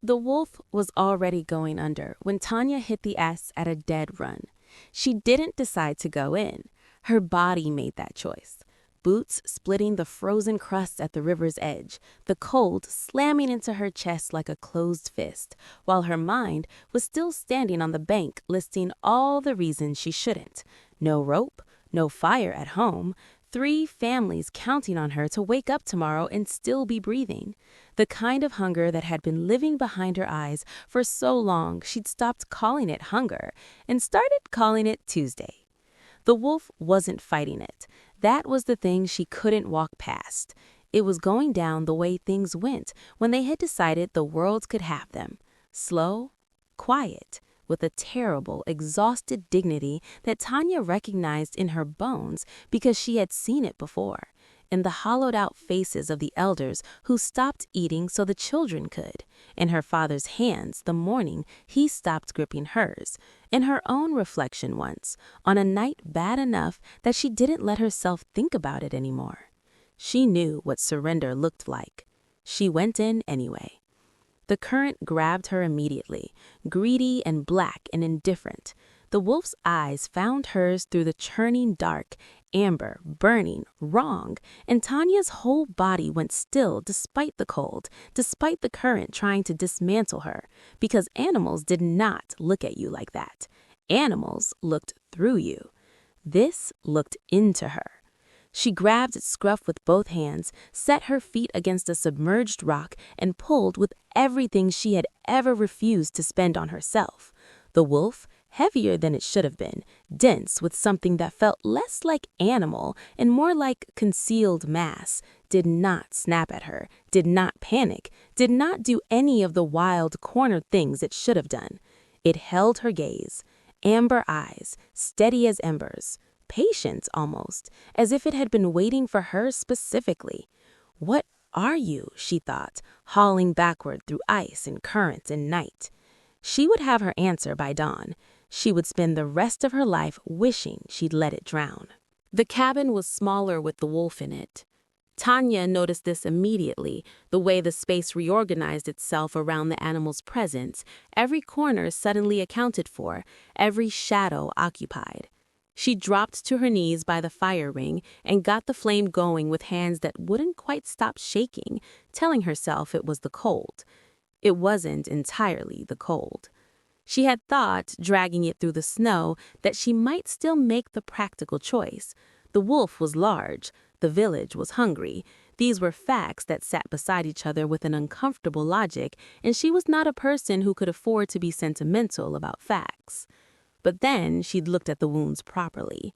The wolf was already going under when Tanya hit the S at a dead run. She didn't decide to go in. Her body made that choice. Boots splitting the frozen crust at the river's edge, the cold slamming into her chest like a closed fist, while her mind was still standing on the bank listing all the reasons she shouldn't. No rope, no fire at home, 3 families counting on her to wake up tomorrow and still be breathing. The kind of hunger that had been living behind her eyes for so long she'd stopped calling it hunger and started calling it Tuesday. The wolf wasn't fighting it. That was the thing she couldn't walk past. It was going down the way things went when they had decided the world could have them. Slow, quiet, with a terrible, exhausted dignity that Tanya recognized in her bones because she had seen it before, in the hollowed-out faces of the elders who stopped eating so the children could, in her father's hands the morning he stopped gripping hers, in her own reflection once, on a night bad enough that she didn't let herself think about it anymore. She knew what surrender looked like. She went in anyway. The current grabbed her immediately, greedy and black and indifferent. The wolf's eyes found hers through the churning dark, amber, burning, wrong, and Tanya's whole body went still despite the cold, despite the current trying to dismantle her, because animals did not look at you like that. Animals looked through you. This looked into her. She grabbed its scruff with both hands, set her feet against a submerged rock, and pulled with everything she had ever refused to spend on herself. The wolf, heavier than it should have been, dense with something that felt less like animal and more like concealed mass, did not snap at her, did not panic, did not do any of the wild, cornered things it should have done. It held her gaze, amber eyes, steady as embers. Patient almost, as if it had been waiting for her specifically. What are you, she thought, hauling backward through ice and current and night? She would have her answer by dawn. She would spend the rest of her life wishing she'd let it drown. The cabin was smaller with the wolf in it. Tanya noticed this immediately, the way the space reorganized itself around the animal's presence, every corner suddenly accounted for, every shadow occupied. She dropped to her knees by the fire ring and got the flame going with hands that wouldn't quite stop shaking, telling herself it was the cold. It wasn't entirely the cold. She had thought, dragging it through the snow, that she might still make the practical choice. The wolf was large. The village was hungry. These were facts that sat beside each other with an uncomfortable logic, and she was not a person who could afford to be sentimental about facts. But then she'd looked at the wounds properly.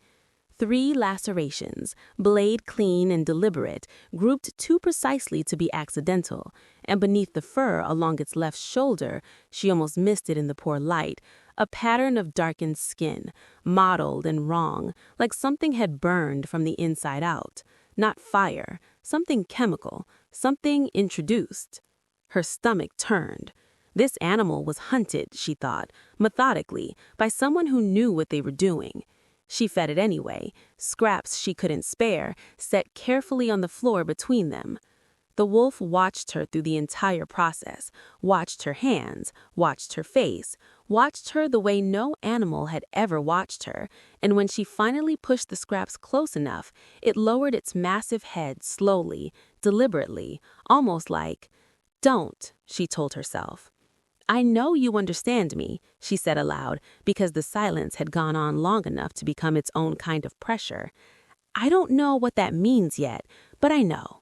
3 lacerations, blade clean and deliberate, grouped too precisely to be accidental, and beneath the fur along its left shoulder, she almost missed it in the poor light, a pattern of darkened skin, mottled and wrong, like something had burned from the inside out. Not fire, something chemical, something introduced. Her stomach turned. This animal was hunted, she thought, methodically, by someone who knew what they were doing. She fed it anyway, scraps she couldn't spare, set carefully on the floor between them. The wolf watched her through the entire process, watched her hands, watched her face, watched her the way no animal had ever watched her, and when she finally pushed the scraps close enough, it lowered its massive head slowly, deliberately, almost like, "Don't," she told herself. "I know you understand me," she said aloud, because the silence had gone on long enough to become its own kind of pressure. "I don't know what that means yet, but I know."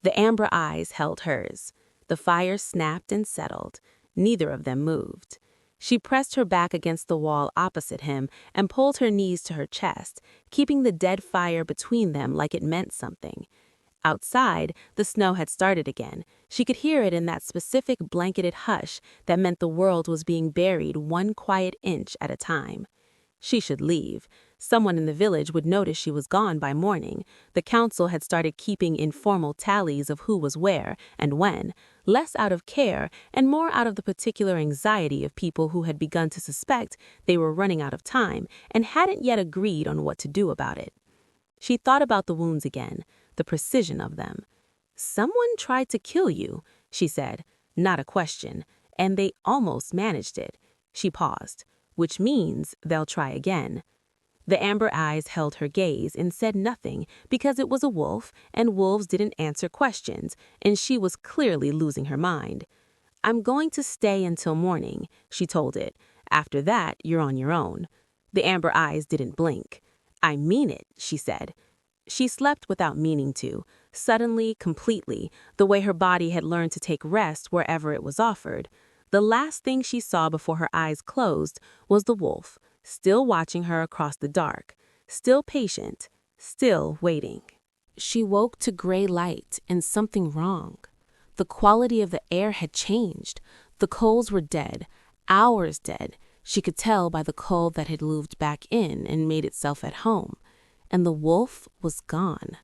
The amber eyes held hers. The fire snapped and settled. Neither of them moved. She pressed her back against the wall opposite him and pulled her knees to her chest, keeping the dead fire between them like it meant something. Outside, the snow had started again. She could hear it in that specific blanketed hush that meant the world was being buried 1 quiet inch at a time. She should leave. Someone in the village would notice she was gone by morning. The council had started keeping informal tallies of who was where and when, less out of care and more out of the particular anxiety of people who had begun to suspect they were running out of time and hadn't yet agreed on what to do about it. She thought about the wounds again, the precision of them. "Someone tried to kill you," she said, not a question, and they almost managed it. She paused, which means they'll try again. The amber eyes held her gaze and said nothing because it was a wolf and wolves didn't answer questions, and she was clearly losing her mind. "I'm going to stay until morning," she told it. "After that, you're on your own." The amber eyes didn't blink. "I mean it," she said. She slept without meaning to, suddenly, completely, the way her body had learned to take rest wherever it was offered. The last thing she saw before her eyes closed was the wolf, still watching her across the dark, still patient, still waiting. She woke to gray light and something wrong. The quality of the air had changed. The coals were dead, hours dead. She could tell by the coal that had moved back in and made itself at home. And the wolf was gone.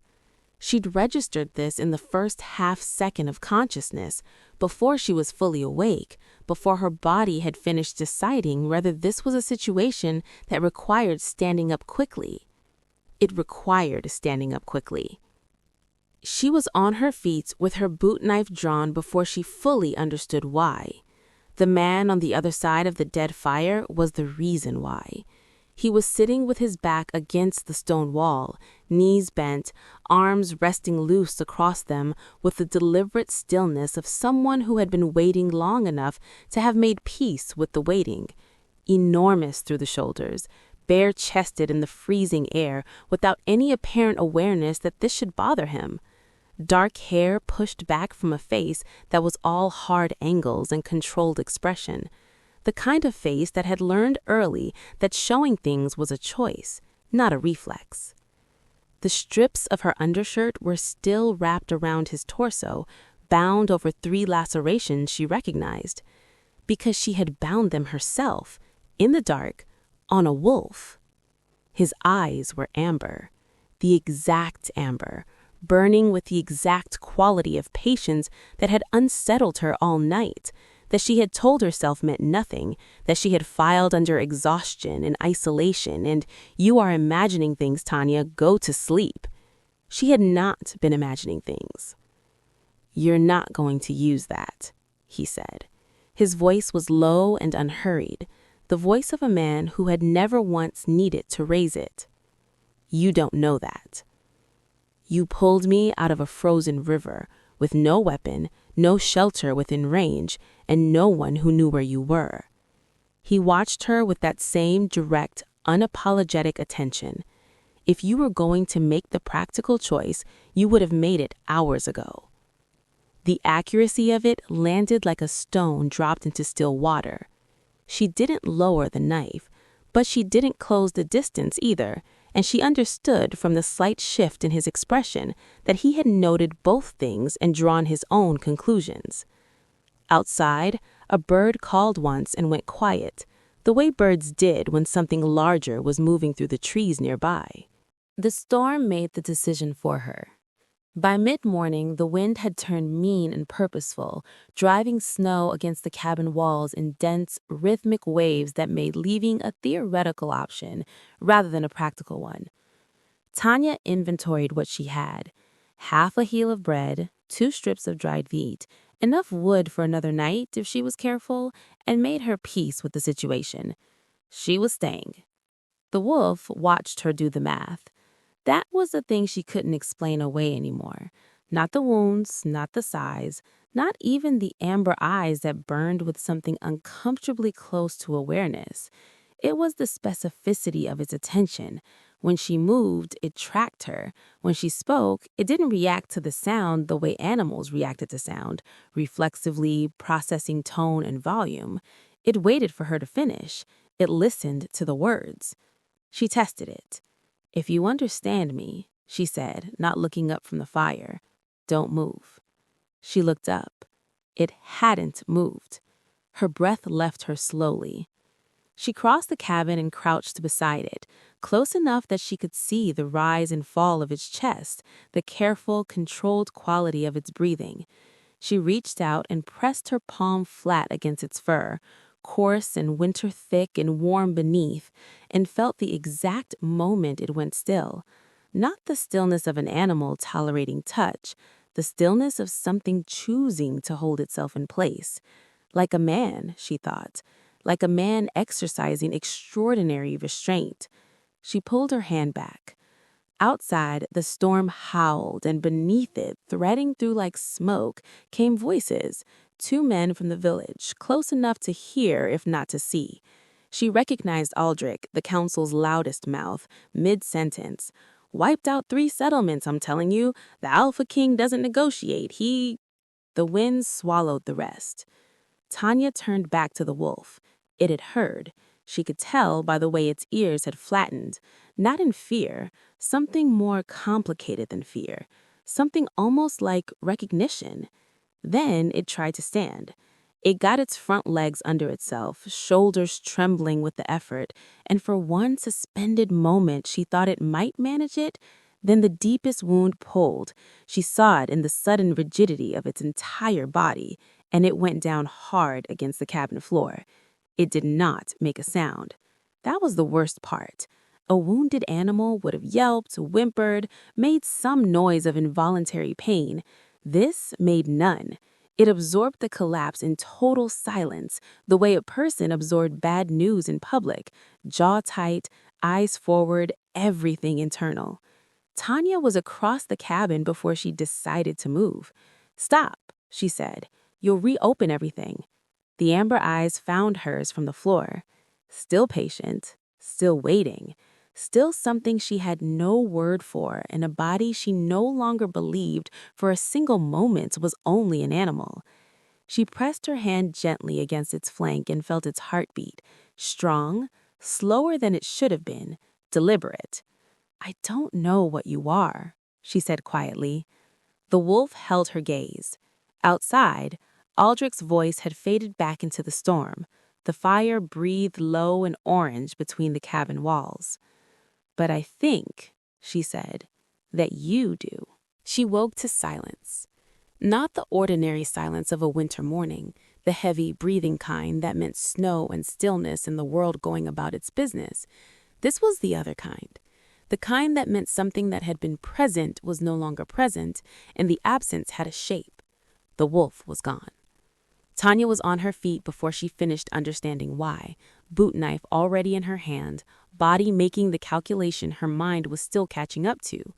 She'd registered this in the first half second of consciousness, before she was fully awake, before her body had finished deciding whether this was a situation that required standing up quickly. It required standing up quickly. She was on her feet with her boot knife drawn before she fully understood why. The man on the other side of the dead fire was the reason why. He was sitting with his back against the stone wall, knees bent, arms resting loose across them, with the deliberate stillness of someone who had been waiting long enough to have made peace with the waiting. Enormous through the shoulders, bare-chested in the freezing air, without any apparent awareness that this should bother him. Dark hair pushed back from a face that was all hard angles and controlled expression. The kind of face that had learned early that showing things was a choice, not a reflex. The strips of her undershirt were still wrapped around his torso, bound over 3 lacerations she recognized, because she had bound them herself, in the dark, on a wolf. His eyes were amber, the exact amber, burning with the exact quality of patience that had unsettled her all night, that she had told herself meant nothing, that she had filed under exhaustion and isolation and "you are imagining things, Tanya, go to sleep." She had not been imagining things. "You're not going to use that," he said. His voice was low and unhurried, the voice of a man who had never once needed to raise it. "You don't know that. You pulled me out of a frozen river, with no weapon, no shelter within range, and no one who knew where you were." He watched her with that same direct, unapologetic attention. If you were going to make the practical choice, you would have made it hours ago. The accuracy of it landed like a stone dropped into still water. She didn't lower the knife, but she didn't close the distance either, and she understood from the slight shift in his expression that he had noted both things and drawn his own conclusions. Outside, a bird called once and went quiet, the way birds did when something larger was moving through the trees nearby. The storm made the decision for her. By mid-morning, the wind had turned mean and purposeful, driving snow against the cabin walls in dense, rhythmic waves that made leaving a theoretical option rather than a practical one. Tanya inventoried what she had: half a heel of bread, 2 strips of dried meat, enough wood for another night if she was careful, and made her peace with the situation. She was staying. The wolf watched her do the math. That was the thing she couldn't explain away anymore. Not the wounds, not the size, not even the amber eyes that burned with something uncomfortably close to awareness. It was the specificity of its attention. When she moved, it tracked her. When she spoke, it didn't react to the sound the way animals reacted to sound, reflexively processing tone and volume. It waited for her to finish. It listened to the words. She tested it. "If you understand me," she said, not looking up from the fire, "don't move." She looked up. It hadn't moved. Her breath left her slowly. She crossed the cabin and crouched beside it, close enough that she could see the rise and fall of its chest, the careful, controlled quality of its breathing. She reached out and pressed her palm flat against its fur, coarse and winter thick and warm beneath, and felt the exact moment it went still. Not the stillness of an animal tolerating touch, the stillness of something choosing to hold itself in place. Like a man, she thought. Like a man exercising extraordinary restraint. She pulled her hand back. Outside, the storm howled, and beneath it, threading through like smoke, came voices, two men from the village, close enough to hear if not to see. She recognized Aldrich, the council's loudest mouth, mid-sentence. Wiped out 3 settlements, I'm telling you. The Alpha King doesn't negotiate. The wind swallowed the rest. Tanya turned back to the wolf. It had heard. She could tell by the way its ears had flattened. Not in fear, something more complicated than fear. Something almost like recognition. Then it tried to stand. It got its front legs under itself, shoulders trembling with the effort, and for one suspended moment she thought it might manage it. Then the deepest wound pulled. She saw it in the sudden rigidity of its entire body, and it went down hard against the cabin floor. It did not make a sound. That was the worst part. A wounded animal would have yelped, whimpered, made some noise of involuntary pain. This made none. It absorbed the collapse in total silence, the way a person absorbed bad news in public, jaw tight, eyes forward, everything internal. Tanya was across the cabin before she decided to move. "Stop," she said. "You'll reopen everything." The amber eyes found hers from the floor. Still patient, still waiting, still something she had no word for in a body she no longer believed for a single moment was only an animal. She pressed her hand gently against its flank and felt its heartbeat, strong, slower than it should have been, deliberate. "I don't know what you are," she said quietly. The wolf held her gaze. Outside, Aldrich's voice had faded back into the storm. The fire breathed low and orange between the cabin walls. "But I think," she said, "that you do." She woke to silence. Not the ordinary silence of a winter morning, the heavy, breathing kind that meant snow and stillness and the world going about its business. This was the other kind. The kind that meant something that had been present was no longer present, and the absence had a shape. The wolf was gone. Tanya was on her feet before she finished understanding why, boot knife already in her hand, body making the calculation her mind was still catching up to.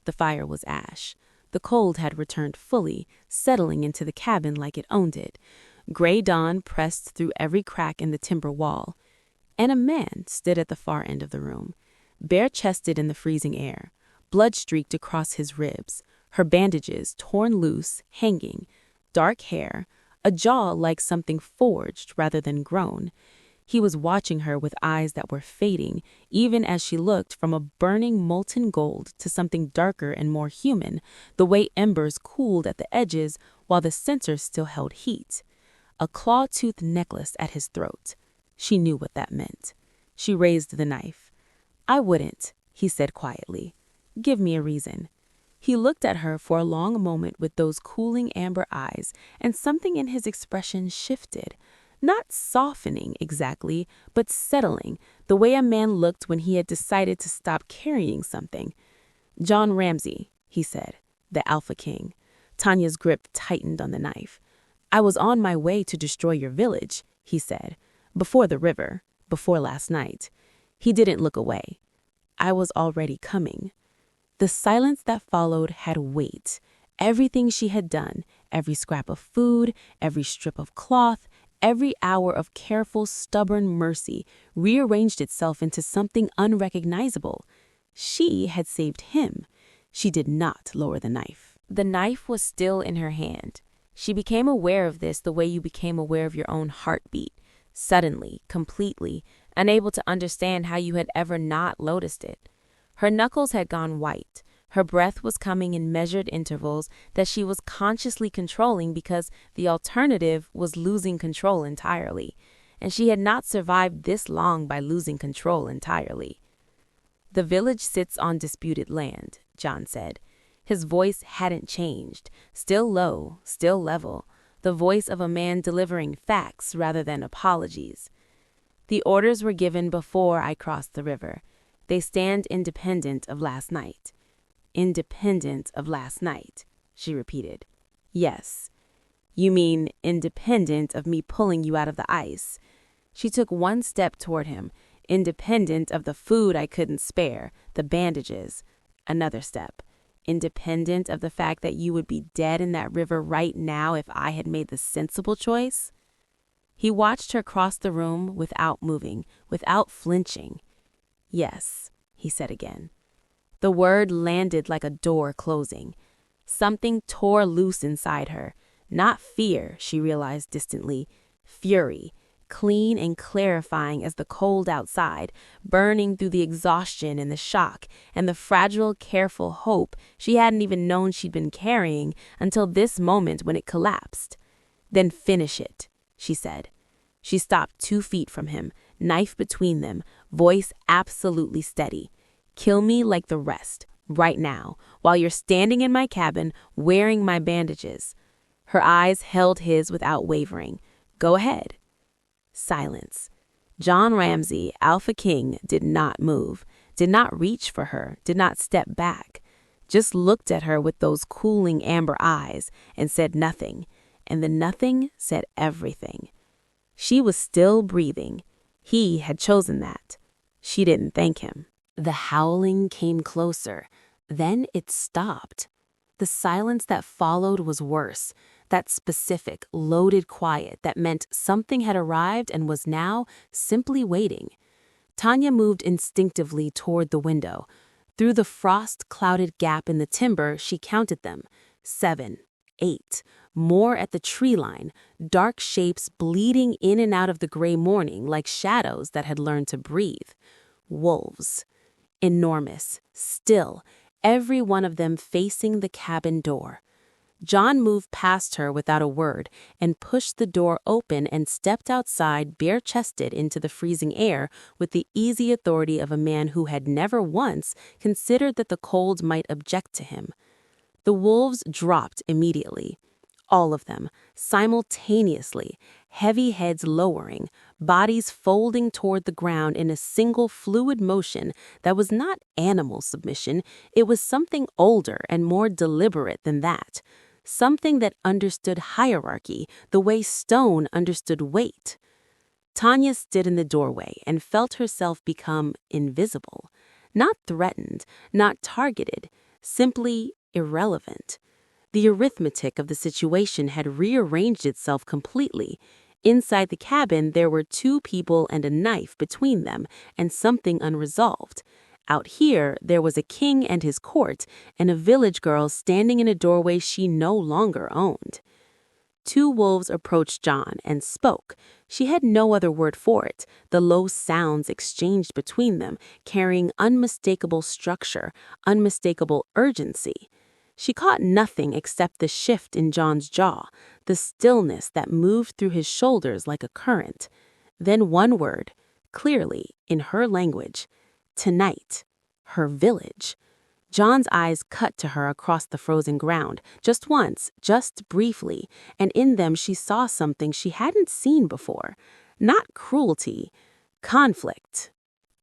The fire was ash. The cold had returned fully, settling into the cabin like it owned it. Gray dawn pressed through every crack in the timber wall. And a man stood at the far end of the room, bare-chested in the freezing air, blood streaked across his ribs, her bandages torn loose, hanging, dark hair, a jaw like something forged rather than grown. He was watching her with eyes that were fading, even as she looked from a burning molten gold to something darker and more human, the way embers cooled at the edges while the center still held heat. A claw-toothed necklace at his throat. She knew what that meant. She raised the knife. "I wouldn't," he said quietly. "Give me a reason." He looked at her for a long moment with those cooling amber eyes, and something in his expression shifted. Not softening exactly, but settling, the way a man looked when he had decided to stop carrying something. "John Ramsay," he said, "the Alpha King." Tanya's grip tightened on the knife. "I was on my way to destroy your village," he said, "before the river, before last night." He didn't look away. "I was already coming." The silence that followed had weight. Everything she had done, every scrap of food, every strip of cloth, every hour of careful, stubborn mercy rearranged itself into something unrecognizable. She had saved him. She did not lower the knife. The knife was still in her hand. She became aware of this the way you became aware of your own heartbeat. Suddenly, completely, unable to understand how you had ever not noticed it. Her knuckles had gone white. Her breath was coming in measured intervals that she was consciously controlling because the alternative was losing control entirely. And she had not survived this long by losing control entirely. "The village sits on disputed land," John said. His voice hadn't changed, still low, still level, the voice of a man delivering facts rather than apologies. "The orders were given before I crossed the river. They stand independent of last night." "Independent of last night," she repeated. "Yes. You mean independent of me pulling you out of the ice. She took one step toward him, independent of the food I couldn't spare, the bandages. Another step, independent of the fact that you would be dead in that river right now if I had made the sensible choice. He watched her cross the room without moving, without flinching. Yes, he said again. The word landed like a door closing. Something tore loose inside her. Not fear, she realized distantly. Fury, clean and clarifying as the cold outside, burning through the exhaustion and the shock and the fragile, careful hope she hadn't even known she'd been carrying until this moment when it collapsed. Then finish it, she said. She stopped 2 feet from him, knife between them, voice absolutely steady. Kill me like the rest, right now, while you're standing in my cabin wearing my bandages. Her eyes held his without wavering. Go ahead. Silence. John Ramsey, Alpha King, did not move, did not reach for her, did not step back. Just looked at her with those cooling amber eyes and said nothing. And the nothing said everything. She was still breathing. He had chosen that. She didn't thank him. The howling came closer. Then it stopped. The silence that followed was worse. That specific, loaded quiet that meant something had arrived and was now simply waiting. Tanya moved instinctively toward the window. Through the frost-clouded gap in the timber, she counted them. 7, 8, more at the tree line, dark shapes bleeding in and out of the gray morning like shadows that had learned to breathe. Wolves. Enormous, still, every one of them facing the cabin door. John moved past her without a word and pushed the door open and stepped outside bare-chested into the freezing air with the easy authority of a man who had never once considered that the cold might object to him. The wolves dropped immediately. All of them, simultaneously, heavy heads lowering, bodies folding toward the ground in a single fluid motion that was not animal submission, it was something older and more deliberate than that. Something that understood hierarchy the way stone understood weight. Tanya stood in the doorway and felt herself become invisible. Not threatened, not targeted, simply irrelevant. The arithmetic of the situation had rearranged itself completely. Inside the cabin, there were 2 people and a knife between them, and something unresolved. Out here, there was a king and his court, and a village girl standing in a doorway she no longer owned. 2 wolves approached John and spoke. She had no other word for it, the low sounds exchanged between them, carrying unmistakable structure, unmistakable urgency. She caught nothing except the shift in John's jaw, the stillness that moved through his shoulders like a current. Then one word, clearly, in her language. Tonight. Her village. John's eyes cut to her across the frozen ground, just once, just briefly, and in them she saw something she hadn't seen before. Not cruelty, conflict.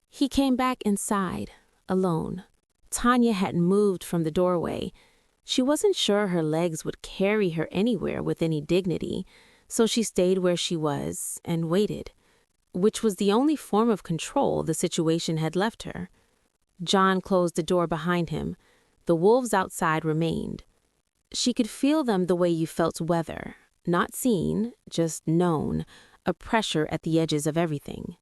He came back inside, alone. Tanya hadn't moved from the doorway. She wasn't sure her legs would carry her anywhere with any dignity, so she stayed where she was and waited, which was the only form of control the situation had left her. John closed the door behind him. The wolves outside remained. She could feel them the way you felt weather, not seen, just known, a pressure at the edges of everything.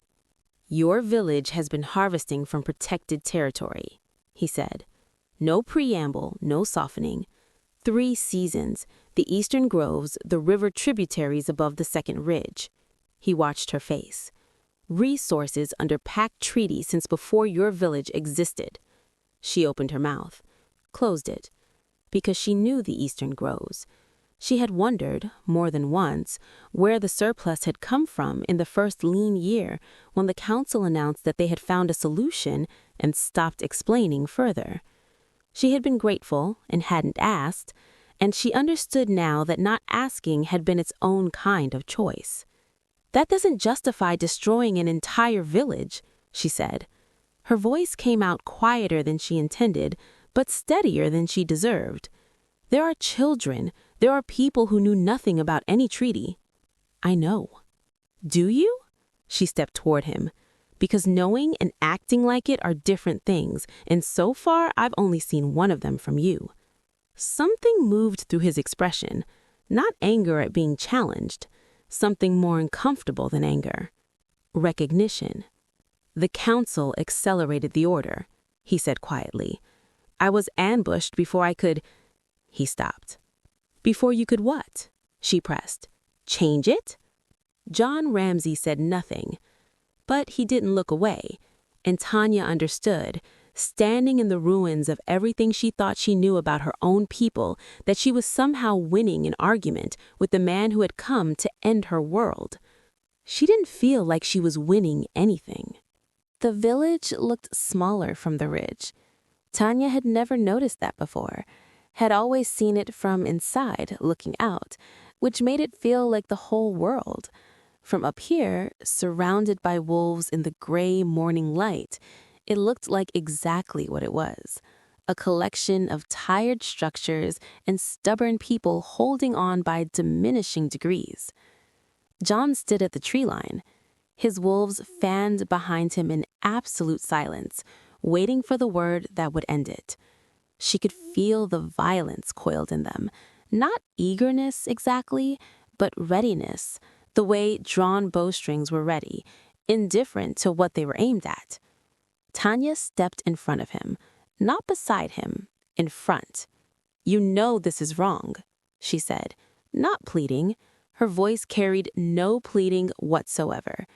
Your village has been harvesting from protected territory, he said. No preamble, no softening. 3 seasons, the eastern groves, the river tributaries above the second ridge. He watched her face. Resources under pact treaty since before your village existed. She opened her mouth, closed it, because she knew the eastern groves. She had wondered, more than once, where the surplus had come from in the first lean year when the council announced that they had found a solution and stopped explaining further. She had been grateful and hadn't asked, and she understood now that not asking had been its own kind of choice. That doesn't justify destroying an entire village, she said. Her voice came out quieter than she intended, but steadier than she deserved. There are children, There are people who knew nothing about any treaty. I know. Do you? She stepped toward him. Because knowing and acting like it are different things, and so far I've only seen one of them from you. Something moved through his expression, not anger at being challenged, something more uncomfortable than anger. Recognition. The council accelerated the order, he said quietly. I was ambushed before I could... He stopped. Before you could what? She pressed. Change it? John Ramsay said nothing, but he didn't look away, and Tanya understood, standing in the ruins of everything she thought she knew about her own people, that she was somehow winning an argument with the man who had come to end her world. She didn't feel like she was winning anything. The village looked smaller from the ridge. Tanya had never noticed that before, had always seen it from inside, looking out, which made it feel like the whole world. From up here, surrounded by wolves in the gray morning light, it looked like exactly what it was. A collection of tired structures and stubborn people holding on by diminishing degrees. John stood at the tree line. His wolves fanned behind him in absolute silence, waiting for the word that would end it. She could feel the violence coiled in them. Not eagerness exactly, but readiness, the way drawn bowstrings were ready, indifferent to what they were aimed at. Tanya stepped in front of him, not beside him, in front. You know this is wrong, she said, not pleading. Her voice carried no pleading whatsoever.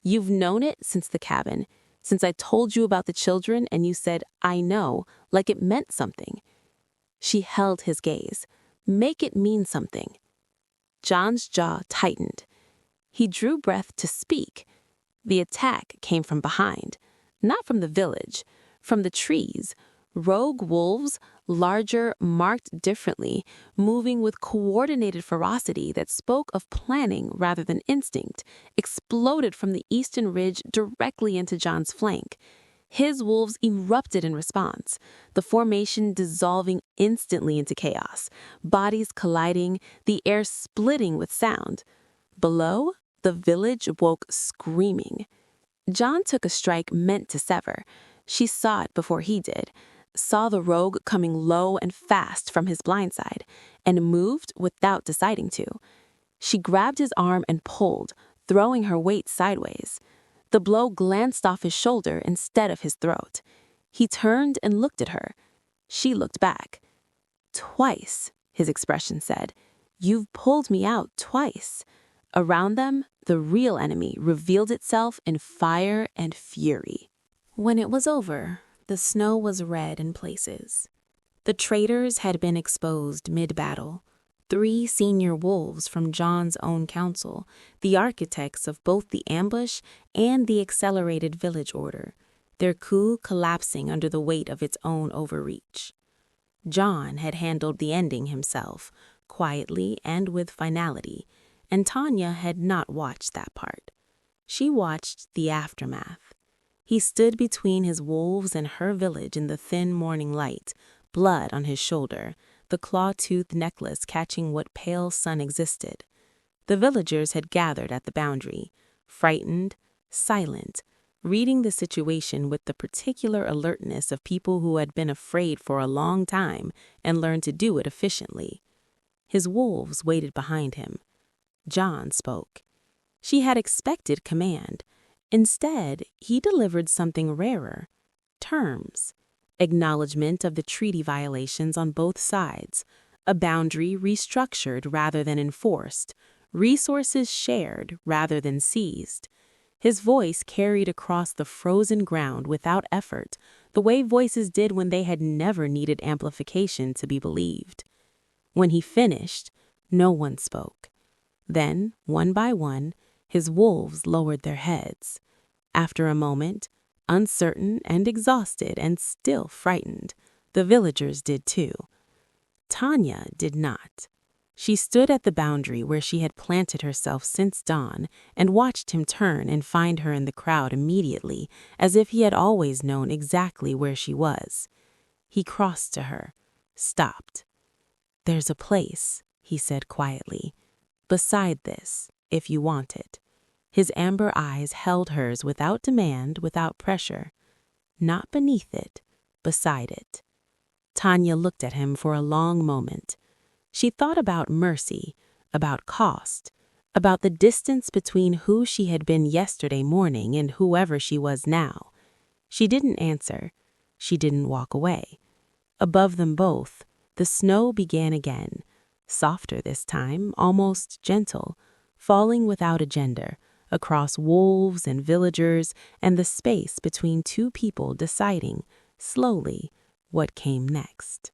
You've known it since the cabin, since I told you about the children and you said, I know, like it meant something. She held his gaze. Make it mean something. John's jaw tightened. He drew breath to speak. The attack came from behind, not from the village, from the trees. Rogue wolves, larger, marked differently, moving with coordinated ferocity that spoke of planning rather than instinct, exploded from the eastern ridge directly into John's flank. His wolves erupted in response, the formation dissolving instantly into chaos, bodies colliding, the air splitting with sound. Below, the village woke screaming. John took a strike meant to sever. She saw it before he did, saw the rogue coming low and fast from his blind side, and moved without deciding to. She grabbed his arm and pulled, throwing her weight sideways. The blow glanced off his shoulder instead of his throat. He turned and looked at her. She looked back. Twice, his expression said. You've pulled me out twice. Around them, the real enemy revealed itself in fire and fury. When it was over, the snow was red in places. The traitors had been exposed mid-battle. 3 senior wolves from John's own council, the architects of both the ambush and the accelerated village order, their coup collapsing under the weight of its own overreach. John had handled the ending himself, quietly and with finality, and Tanya had not watched that part. She watched the aftermath. He stood between his wolves and her village in the thin morning light, blood on his shoulder, the claw-toothed necklace catching what pale sun existed. The villagers had gathered at the boundary, frightened, silent, reading the situation with the particular alertness of people who had been afraid for a long time and learned to do it efficiently. His wolves waited behind him. John spoke. She had expected command. Instead, he delivered something rarer. Terms. Acknowledgement of the treaty violations on both sides. A boundary restructured rather than enforced. Resources shared rather than seized. His voice carried across the frozen ground without effort, the way voices did when they had never needed amplification to be believed. When he finished, no one spoke. Then, one by one, his wolves lowered their heads. After a moment, uncertain and exhausted and still frightened, the villagers did too. Tanya did not. She stood at the boundary where she had planted herself since dawn and watched him turn and find her in the crowd immediately, as if he had always known exactly where she was. He crossed to her, stopped. "There's a place," he said quietly. "Beside this, if you want it." His amber eyes held hers without demand, without pressure. Not beneath it, beside it. Tanya looked at him for a long moment. She thought about mercy, about cost, about the distance between who she had been yesterday morning and whoever she was now. She didn't answer. She didn't walk away. Above them both, the snow began again, softer this time, almost gentle, falling without a gender, across wolves and villagers and the space between two people deciding, slowly, what came next.